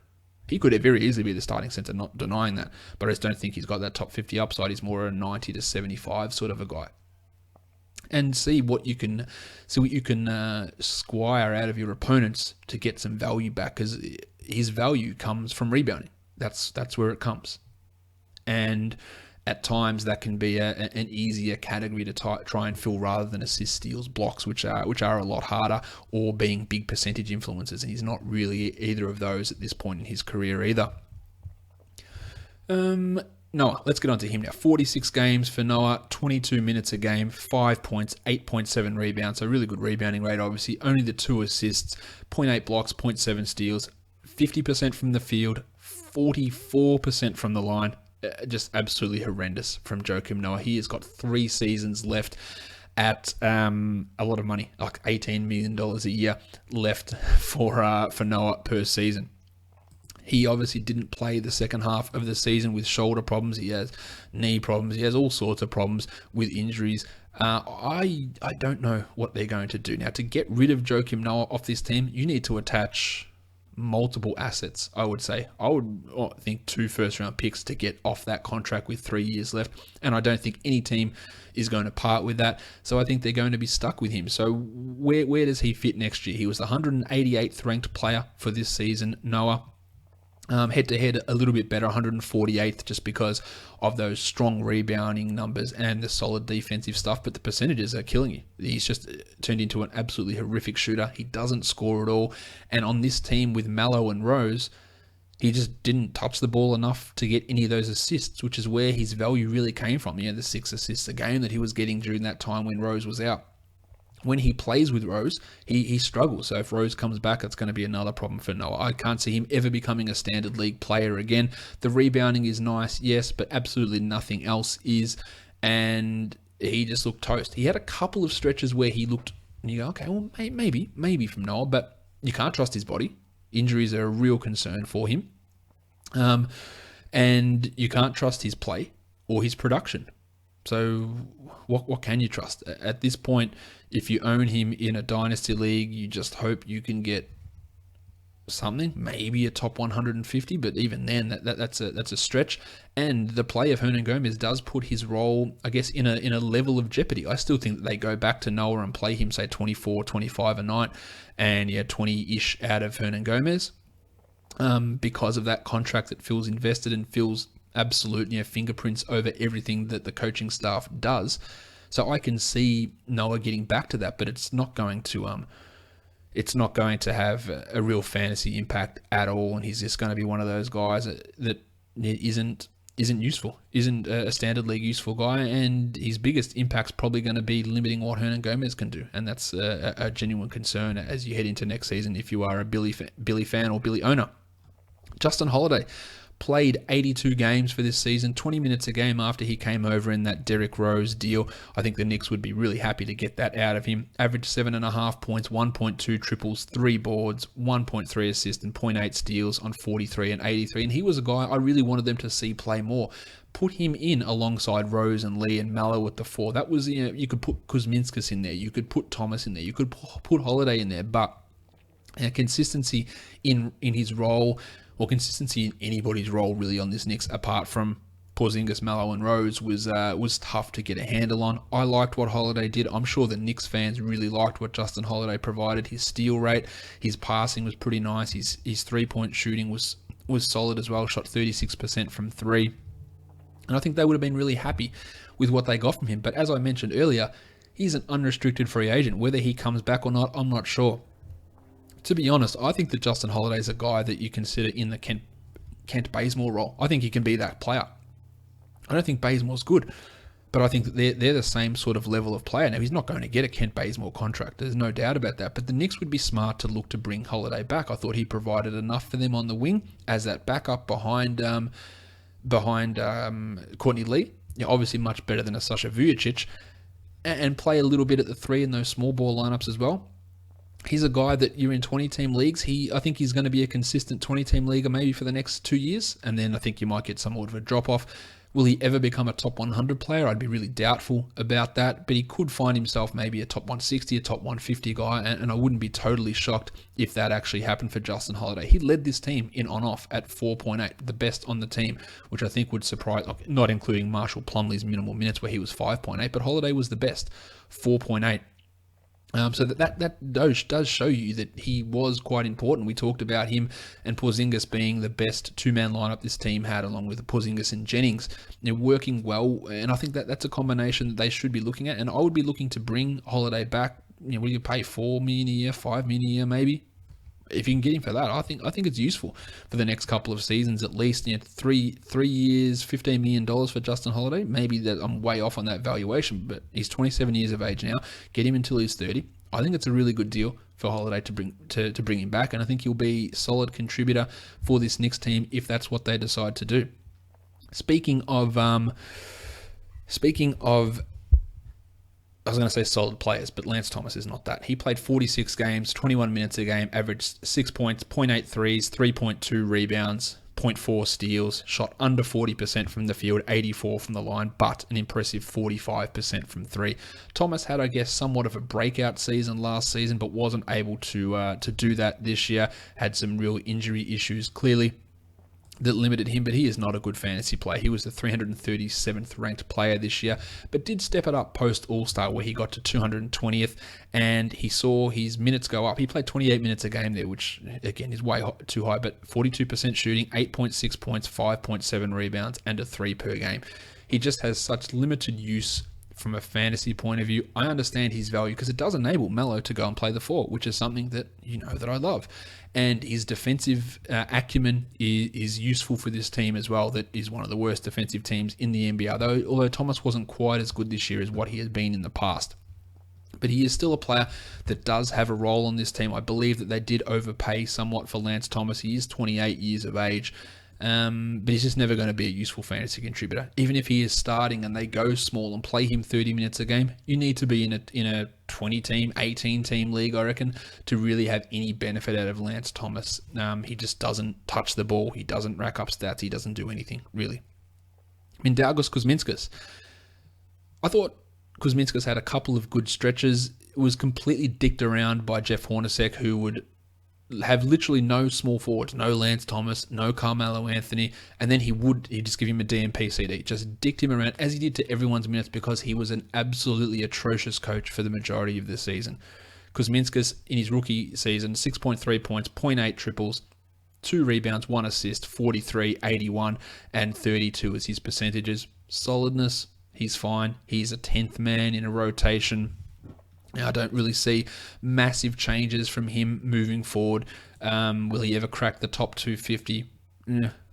Speaker 1: He could very easily be the starting center, not denying that, but I just don't think he's got that top 50 upside. He's more a 90 to 75 sort of a guy. And see what you can squire out of your opponents to get some value back, because his value comes from rebounding. That's where it comes. And at times that can be an easier category to try and fill rather than assist, steals, blocks, which are a lot harder, or being big percentage influences. And he's not really either of those at this point in his career either. Noah, let's get on to him now. 46 games for Noah, 22 minutes a game, 5 points, 8.7 rebounds. So really good rebounding rate, obviously. Only the 2 assists, 0.8 blocks, 0.7 steals, 50% from the field, 44% from the line. Just absolutely horrendous from Joakim Noah. He has got 3 seasons left at a lot of money, like $18 million a year left for Noah per season. He obviously didn't play the second half of the season with shoulder problems. He has knee problems. He has all sorts of problems with injuries. I don't know what they're going to do. Now, to get rid of Joakim Noah off this team, you need to attach multiple assets, I would say. I would think 2 first-round picks to get off that contract with 3 years left. And I don't think any team is going to part with that. So I think they're going to be stuck with him. So where does he fit next year? He was the 188th ranked player for this season, Noah. Head-to-head a little bit better, 148th, just because of those strong rebounding numbers and the solid defensive stuff, but the percentages are killing you. He's just turned into an absolutely horrific shooter. He doesn't score at all, and on this team with Mallow and Rose, he just didn't touch the ball enough to get any of those assists, which is where his value really came from. The 6 assists a game that he was getting during that time when Rose was out. When he plays with Rose, he struggles. So if Rose comes back, that's going to be another problem for Noah. I can't see him ever becoming a standard league player again. The rebounding is nice, yes, but absolutely nothing else is. And he just looked toast. He had a couple of stretches where he looked, and you go, okay, well, maybe from Noah, but you can't trust his body. Injuries are a real concern for him. And you can't trust his play or his production. So what can you trust? At this point, if you own him in a dynasty league, you just hope you can get something, maybe a top 150, but even then, that's a stretch. And the play of Hernangomez does put his role, I guess, in a level of jeopardy. I still think that they go back to Noah and play him, say, 24, 25 a night, and 20-ish out of Hernangomez, because of that contract that Phil's invested in. Phil's absolute fingerprints over everything that the coaching staff does. So I can see Noah getting back to that, but it's not going to have a real fantasy impact at all, and he's just going to be one of those guys that isn't useful, isn't a standard league useful guy, and his biggest impact's probably going to be limiting what Hernangomez can do, and that's a genuine concern as you head into next season if you are a Billy fan or Billy owner. Justin Holiday, played 82 games for this season, 20 minutes a game after he came over in that Derrick Rose deal. I think the Knicks would be really happy to get that out of him. Averaged 7.5 points, 1.2 triples, 3 boards, 1.3 assists, and 0.8 steals on 43 and 83. And he was a guy I really wanted them to see play more. Put him in alongside Rose and Lee and Mallow at the 4. That was, you could put Kuzminskas in there, you could put Thomas in there, you could put Holiday in there, but consistency in his role, or consistency in anybody's role really on this Knicks, apart from Porzingis, Mallow, and Rose, was tough to get a handle on. I liked what Holiday did. I'm sure the Knicks fans really liked what Justin Holiday provided. His steal rate, his passing was pretty nice. His 3-point shooting was solid as well. Shot 36% from 3. And I think they would have been really happy with what they got from him. But as I mentioned earlier, he's an unrestricted free agent. Whether he comes back or not, I'm not sure. To be honest, I think that Justin Holiday is a guy that you consider in the Kent Bazemore role. I think he can be that player. I don't think Bazemore's good, but I think that they're the same sort of level of player. Now, he's not going to get a Kent Bazemore contract. There's no doubt about that. But the Knicks would be smart to look to bring Holiday back. I thought he provided enough for them on the wing as that backup behind Courtney Lee. Obviously much better than a Sasha Vujicic, and play a little bit at the 3 in those small ball lineups as well. He's a guy that you're in 20-team leagues. I think he's going to be a consistent 20-team leaguer maybe for the next 2 years, and then I think you might get somewhat of a drop-off. Will he ever become a top 100 player? I'd be really doubtful about that, but he could find himself maybe a top 160, a top 150 guy, and I wouldn't be totally shocked if that actually happened for Justin Holiday. He led this team in on-off at 4.8, the best on the team, which I think would surprise, not including Marshall Plumlee's minimal minutes where he was 5.8, but Holiday was the best, 4.8. So that does show you that he was quite important. We talked about him and Porzingis being the best two-man lineup this team had, along with Porzingis and Jennings. They're working well, and I think that's a combination that they should be looking at. And I would be looking to bring Holiday back. What do you pay, $4 million a year, $5 million a year, maybe? If you can get him for that, I think it's useful for the next couple of seasons at least. 3 years, $15 million for Justin Holiday. Maybe that I'm way off on that valuation, but he's 27 years of age now. Get him until he's 30. I think it's a really good deal for Holiday to bring him back, and I think he'll be a solid contributor for this Knicks team if that's what they decide to do. Speaking of I was going to say solid players, but Lance Thomas is not that. He played 46 games, 21 minutes a game, averaged 6 points, 0.8 threes, 3.2 rebounds, 0.4 steals, shot under 40% from the field, 84 from the line, but an impressive 45% from 3. Thomas had, I guess, somewhat of a breakout season last season, but wasn't able to do that this year. Had some real injury issues, clearly, that limited him, but he is not a good fantasy player. He was the 337th ranked player this year, but did step it up post All-Star where he got to 220th, and he saw his minutes go up. He played 28 minutes a game there, which again is way too high, but 42% shooting, 8.6 points, 5.7 rebounds, and a 3 per game. He just has such limited use from a fantasy point of view. I understand his value because it does enable Melo to go and play the 4, which is something that that I love. And his defensive acumen is useful for this team as well. That is one of the worst defensive teams in the NBA, although Thomas wasn't quite as good this year as what he has been in the past. But he is still a player that does have a role on this team. I believe that they did overpay somewhat for Lance Thomas. He is 28 years of age. But he's just never going to be a useful fantasy contributor. Even if he is starting and they go small and play him 30 minutes a game, you need to be in a 20-team, 18-team league, I reckon, to really have any benefit out of Lance Thomas. He just doesn't touch the ball. He doesn't rack up stats. He doesn't do anything, really. Mindaugas Kuzminskas. I thought Kuzminskas had a couple of good stretches. It was completely dicked around by Jeff Hornacek, who would have literally no small forwards, no Lance Thomas, no Carmelo Anthony, and then he'd just give him a DMP CD, just dicked him around as he did to everyone's minutes because he was an absolutely atrocious coach for the majority of the season. Kuzminskas, in his rookie season, 6.3 points, 0.8 triples, 2 rebounds, 1 assist, 43, 81, and 32 as his percentages. Solidness, he's fine. He's a 10th man in a rotation. Now, I don't really see massive changes from him moving forward. Will he ever crack the top 250?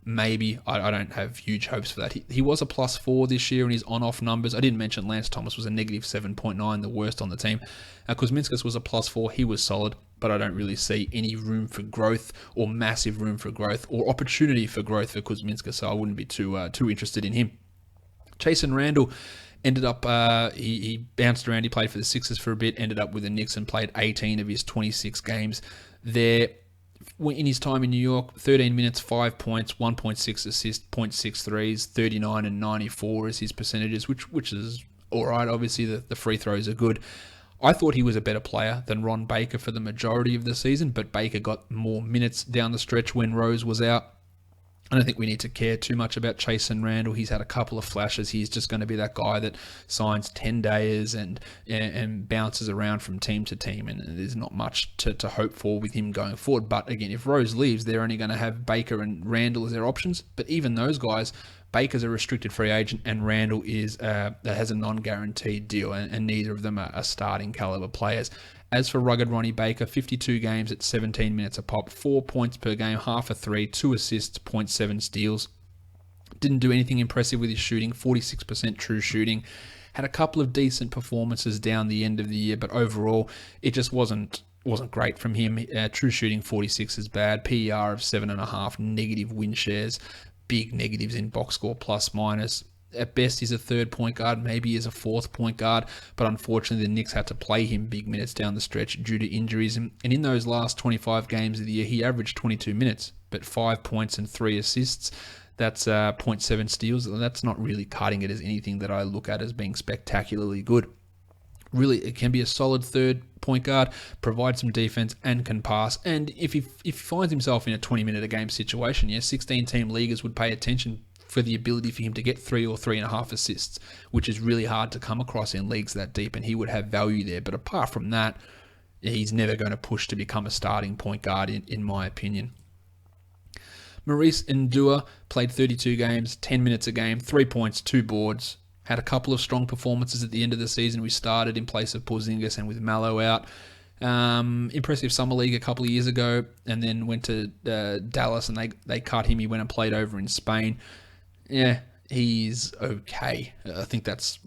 Speaker 1: Maybe. I don't have huge hopes for that. He was a +4 this year in his on-off numbers. I didn't mention Lance Thomas was a -7.9, the worst on the team. Kuzminskas was a +4. He was solid. but I don't really see any room for growth or massive room for growth or opportunity for growth for Kuzminska, so I wouldn't be too interested in him. Jason Randall ended up, he bounced around. He played for the Sixers for a bit, ended up with the Knicks and played 18 of his 26 games there. In his time in New York, 13 minutes, 5 points, 1.6 assists, 0.6 threes, 39 and 94 is his percentages, which is all right. Obviously, the free throws are good. I thought he was a better player than Ron Baker for the majority of the season, but Baker got more minutes down the stretch when Rose was out. I don't think we need to care too much about Chasen Randall. He's had a couple of flashes. He's just going to be that guy that signs 10-dayers and bounces around from team to team, and there's not much to hope for with him going forward. But again, if Rose leaves, they're only going to have Baker and Randall as their options. But even those guys, Baker's a restricted free agent and Randall is that has a non-guaranteed deal, and neither of them are starting caliber players. As for rugged Ronnie Baker, 52 games at 17 minutes a pop, 4 points per game, half a three, 2 assists, 0.7 steals. Didn't do anything impressive with his shooting, 46% true shooting. Had a couple of decent performances down the end of the year, but overall, it just wasn't great from him. True shooting 46 is bad, PER of 7.5, negative win shares, big negatives in box score plus minus. At best, he's a third point guard, maybe he's a fourth point guard, but unfortunately the Knicks had to play him big minutes down the stretch due to injuries. And in those last 25 games of the year, he averaged 22 minutes, but 5 points and 3 assists. That's 0.7 steals. That's not really cutting it as anything that I look at as being spectacularly good. Really, it can be a solid third point guard, provide some defense, and can pass. And if he finds himself in a 20-minute-a-game situation, 16-team leaguers would pay attention for the ability for him to get 3 or 3.5 assists, which is really hard to come across in leagues that deep, and he would have value there. But apart from that, he's never going to push to become a starting point guard, in my opinion. Maurice Ndua played 32 games, 10 minutes a game, 3 points, 2 boards. Had a couple of strong performances at the end of the season. We started in place of Porzingis and with Mallow out. Impressive summer league a couple of years ago, and then went to Dallas and they cut him. He went and played over in Spain. Yeah, he's okay. I think that's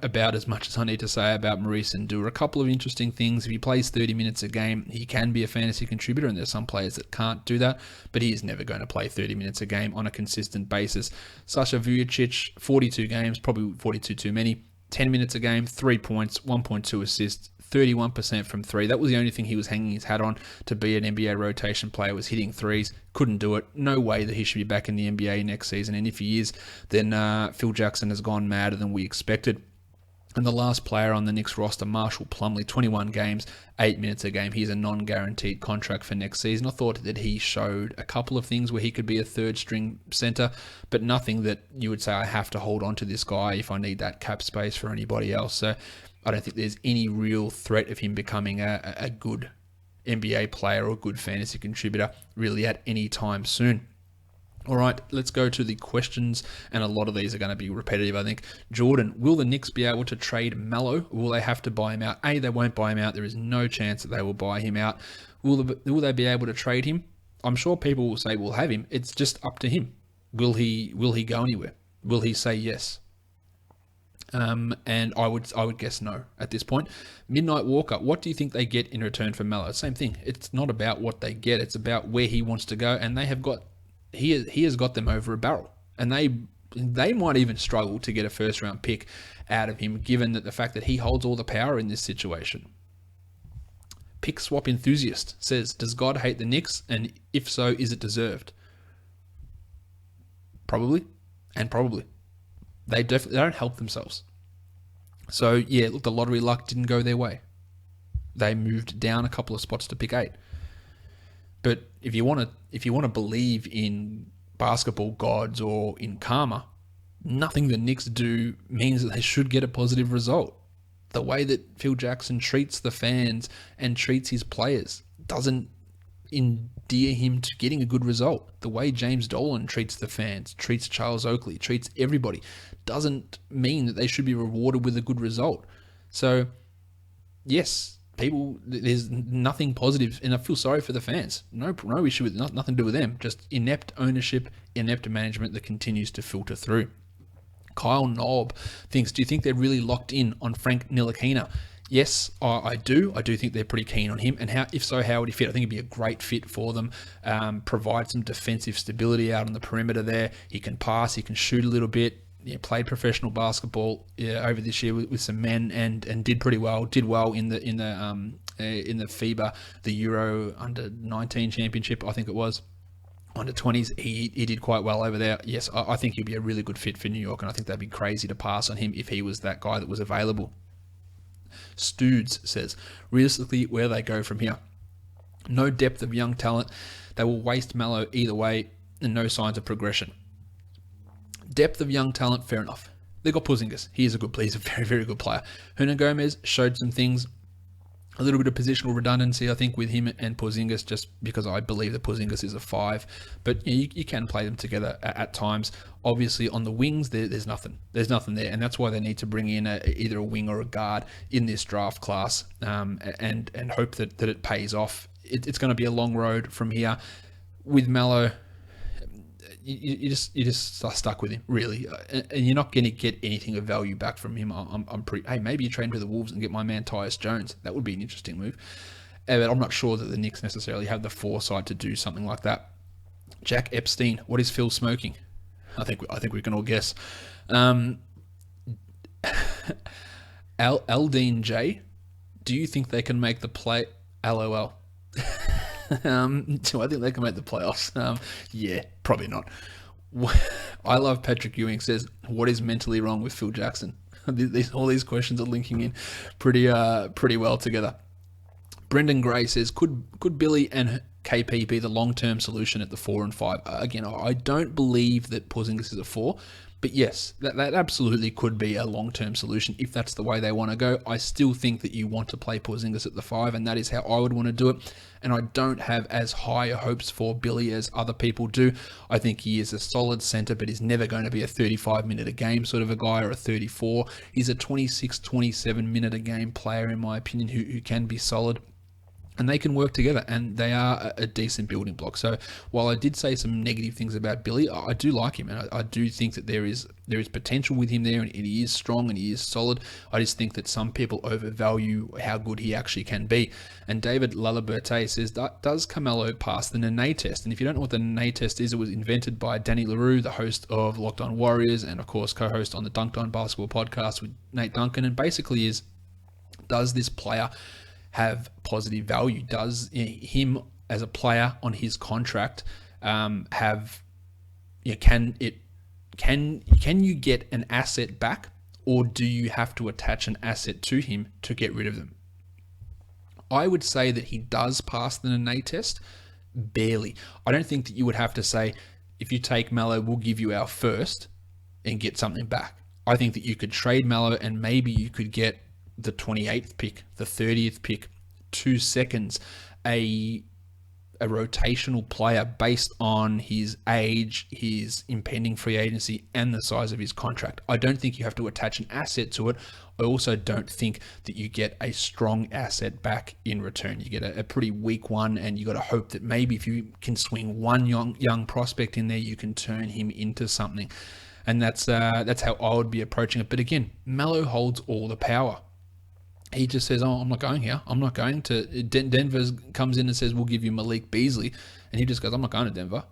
Speaker 1: about as much as I need to say about Maurice Ndua. A couple of interesting things. If he plays 30 minutes a game, he can be a fantasy contributor, and there's some players that can't do that, but he is never going to play 30 minutes a game on a consistent basis. Sasha Vujacic, 42 games, probably 42 too many, 10 minutes a game, 3 points, 1.2 assists, 31% from 3. That was the only thing he was hanging his hat on to be an NBA rotation player, was hitting threes. Couldn't do it. No way that he should be back in the NBA next season. And if he is, then Phil Jackson has gone madder than we expected. And the last player on the Knicks roster, Marshall Plumlee, 21 games, 8 minutes a game. He's a non-guaranteed contract for next season. I thought that he showed a couple of things where he could be a third-string center, but nothing that you would say, I have to hold on to this guy if I need that cap space for anybody else. So I don't think there's any real threat of him becoming a good NBA player or a good fantasy contributor really at any time soon. All right, let's go to the questions, and a lot of these are going to be repetitive, I think. Jordan, will the Knicks be able to trade Mallow? Will they have to buy him out? A, they won't buy him out. There is no chance that they will buy him out. Will they be able to trade him? I'm sure people will say we'll have him. It's just up to him. Will he go anywhere? Will he say yes? And I would guess no at this point. Midnight Walker, what do you think they get in return for Mallow? Same thing. It's not about what they get. It's about where he wants to go, and he has got them over a barrel, and they might even struggle to get a first round pick out of him, given that the fact that he holds all the power in this situation. Pick swap enthusiast says, does God hate the Knicks, and if so, is it deserved? Probably. They don't help themselves. So yeah, look, the lottery luck didn't go their way. They moved down a couple of spots to pick 8. But if you want to believe in basketball gods or in karma, nothing the Knicks do means that they should get a positive result. The way that Phil Jackson treats the fans and treats his players doesn't endear him to getting a good result. The way James Dolan treats the fans, treats Charles Oakley, treats everybody, doesn't mean that they should be rewarded with a good result. So, yes, there's nothing positive, and I feel sorry for the fans. No issue with nothing to do with them. Just inept ownership, inept management that continues to filter through. Kyle Knob thinks, do you think they're really locked in on Frank Ntilikina? Yes, I do. I do think they're pretty keen on him. And if so, how would he fit? I think he'd be a great fit for them. Provide some defensive stability out on the perimeter there. He can pass. He can shoot a little bit. Yeah, played professional basketball over this year with some men and did pretty well. Did well in the FIBA, the Euro Under-19 Championship, I think it was. Under 20s, he did quite well over there. Yes, I think he'd be a really good fit for New York, and I think they'd be crazy to pass on him if he was that guy that was available. Studes says, realistically, where they go from here. No depth of young talent. They will waste Melo either way, and no signs of progression. Depth of young talent, fair enough. They got Porzingis. He's a very, very good player. Hernan Gomez showed some things. A little bit of positional redundancy, I think, with him and Porzingis, just because I believe that Porzingis is a 5. But you can play them together at times. Obviously, on the wings, there's nothing. There's nothing there, and that's why they need to bring in either a wing or a guard in this draft class, and hope that it pays off. It's going to be a long road from here. With Melo, you're just stuck with him, really, and you're not going to get anything of value back from him. Hey, maybe you trade to the Wolves and get my man Tyus Jones. That would be an interesting move, but I'm not sure that the Knicks necessarily have the foresight to do something like that. Jack Epstein, what is Phil smoking? I think we can all guess. Aldine J, do you think they can make the play? LOL. Do I think they can make the playoffs? Yeah, probably not. I love Patrick Ewing says, what is mentally wrong with Phil Jackson? All these questions are linking in pretty well together. Brendan Gray says, could Billy and KP be the long-term solution at the 4 and 5? Again, I don't believe that Porzingis is a 4, but yes, that absolutely could be a long-term solution if that's the way they want to go. I still think that you want to play Porzingis at the 5, and that is how I would want to do it. And I don't have as high hopes for Billy as other people do. I think he is a solid center, but he's never going to be a 35-minute-a-game sort of a guy, or a 34. He's a 26, 27-minute-a-game player, in my opinion, who can be solid. And they can work together, and they are a decent building block. So while I did say some negative things about Billy, I do like him, and I do think that there is potential with him there, and he is strong and he is solid. I just think that some people overvalue how good he actually can be. And David Laliberte says, does Carmelo pass the Nene test? And if you don't know what the Nene test is, it was invented by Danny LaRue, the host of Locked On Warriors, and of course co-host on the Dunked On Basketball podcast with Nate Duncan, and basically is, does this player have positive value? Does him as a player on his contract have? Can you get an asset back, or do you have to attach an asset to him to get rid of them? I would say that he does pass the Nene test, barely. I don't think that you would have to say, if you take Melo, we'll give you our first and get something back. I think that you could trade Melo and maybe you could get the 28th pick, the 30th pick, 2 seconds, a rotational player based on his age, his impending free agency, and the size of his contract. I don't think you have to attach an asset to it. I also don't think that you get a strong asset back in return. You get a pretty weak one, and you got to hope that maybe if you can swing one young prospect in there, you can turn him into something. And that's how I would be approaching it. But again, Melo holds all the power. He just says, I'm not going here. I'm not going to... Denver comes in and says, we'll give you Malik Beasley. And he just goes, I'm not going to Denver.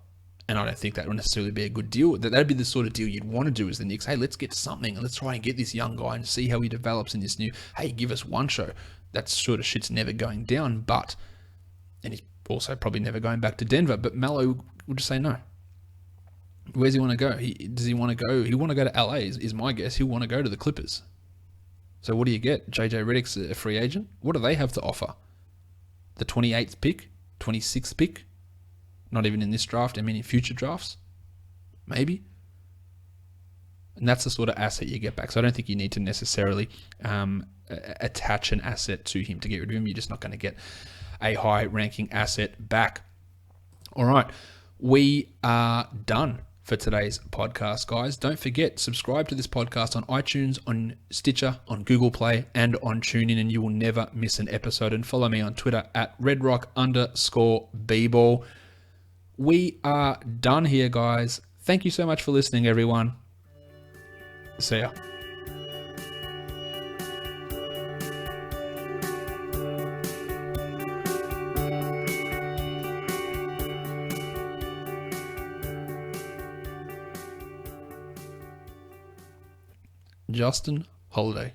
Speaker 1: And I don't think that would necessarily be a good deal. That'd be the sort of deal you'd want to do as the Knicks. Hey, let's get something. Let's try and get this young guy and see how he develops in this new... Hey, give us one show. That sort of shit's never going down. But... And he's also probably never going back to Denver. But Melo would just say no. Where's he want to go? Does he want to go? He'll want to go to LA, is my guess. He'll want to go to the Clippers. So what do you get? JJ Redick's a free agent. What do they have to offer? The 28th pick? 26th pick? Not even in this draft. I mean, in future drafts? Maybe. And that's the sort of asset you get back. So I don't think you need to necessarily attach an asset to him to get rid of him. You're just not going to get a high-ranking asset back. All right. We are done for today's podcast, guys. Don't forget, subscribe to this podcast on iTunes, on Stitcher, on Google Play, and on TuneIn, and you will never miss an episode. And follow me on Twitter at redrock_bball. We are done here, guys. Thank you so much for listening, everyone. See ya. Justin Holiday.